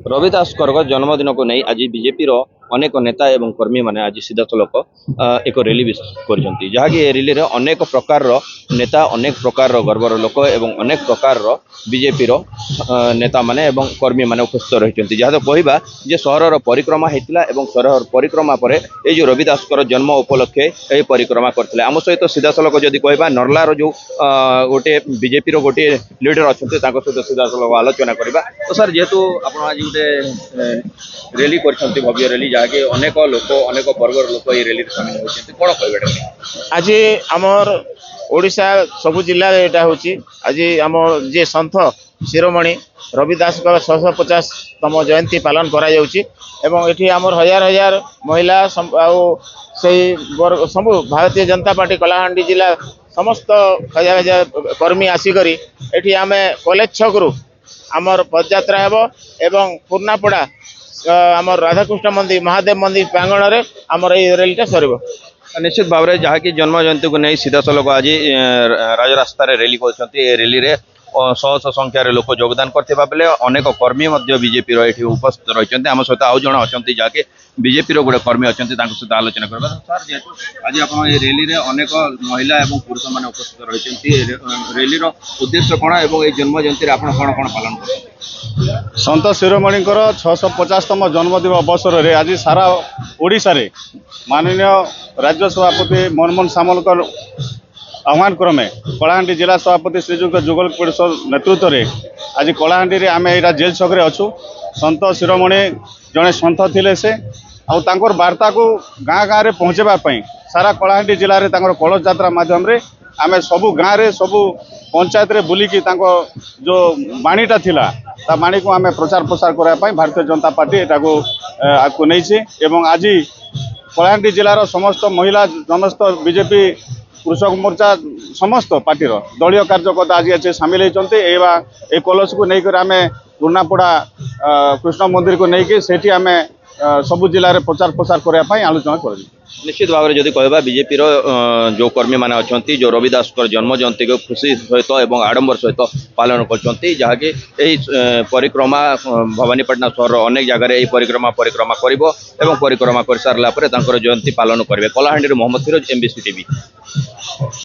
रवि दासकर जन्मदिन को नहीं आज बीजेपी रो अनेक नेता एवं कर्मी माने आज सीधासलख एक रैली भी करछंती जहाँकि ए रैली रे अनेक प्रकार रो नेता अनेक प्रकार रो गर्वर लोक एवं अनेक प्रकार रो बीजेपी रो नेता माने एवं कर्मी माने उपस्थित रहिछंती जहाँ तो कहबा जे शहर रो परिक्रमा हेतिला एवं शहर परिक्रमा परे ए जो रवि दासकर जन्म उपलक्षे ए परिक्रमा करथिले आम सहित सीधासलख जदि कहबा नरला रो जो गोटे बीजेपी रो गोटे लीडर अछंती ताको सहित सीधासलख आलोचना करबा तो सर जेहेतु आपण आज गोटे रैली करछंती भव्य रैली जहाँकि अनेक लोक अनेक वर्गर लोक ये रैली सामिल होती कौन कह आज आमर ओडिशा सबु जिला एटा होची आज आम जे संत शिरोमणि रवि दास 650तम जयंती पालन करा जाउची एवं एठी आमर हजार हजार महिला सबु भारतीय जनता पार्टी कलाहांडी जिला समस्त हजार हजार कर्मी आसिकरी एठी आमे कॉलेज छकरू आमर पदयात्रा हेबो एवं पूर्णापड़ा आमर राधाकृष्ण मंदिर महादेव मंदिर प्रांगण में आमर ये रैलीटा सर निश्चित भाव में जहाँकि जन्म जयंती को नहीं सीधासलख आज राजरास्त रैली कर रैली रे शह शह संख्यार लोक योगदान करते बेले अनेक कर्मी बीजेपी ये उपस्थित रही आम सहित आउ जन अच्छा जहाँकि बीजेपी गोटे कर्मी अच्छा सहित आलोचना करवा सर जेहेतु आज आप रैली रे अनेक महिला और पुरुष मैंने उपस्थित रही रैली उद्देश्य कौन और ये जन्म जयंती आप कौन कौन पालन कर संत शिरोमणि 650तम जन्मदिन अवसर में आज सारा ओडिशा रे माननीय राज्य सभापति मनमोहन सामलकर आह्वान क्रमे कलाहांडी जिला सभापति श्रीजुक्त जुगल परिषद नेतृत्व में आज कलाहांडी आम यहाँ जेल छक अच्छु संत शिरोमणि जड़े सन्थ थिले से आउर वार्ता को गाँ गाँव में पहुँचापी सारा कलाहांडी जिले में कलश यात्रा मध्यम आम सबू गाँव में सबू पंचायत रे बुलिकी जो बाणीटा थिला ता बाणी को आम प्रचार प्रसार करने भारतीय जनता पार्टी एटाको आगको नहीं आज कलाहांडी जिलार समस्त महिला समस्त बीजेपी कृषक मोर्चा समस्त पार्टी दलीय कार्यकर्ता आज सामिल होती ए कलश को लेकर आम पूर्णापड़ा कृष्ण मंदिर को लेकिन सेठी आम सबु जिले में प्रचार प्रसार करने आलोचना कर निश्चित भाव में जदि कहबा बीजेपी जो कर्मी मैंने अच्छा जो रवि दासकर जन्म जयंती को खुशी सहित और आडंबर सहित पालन करकि परिक्रमा भवानीपाटना सहर अनेक जगह परिक्रमा कर सारापर जयंती पालन करेंगे कलाहांडी मोहम्मद फिरोज MBC TV।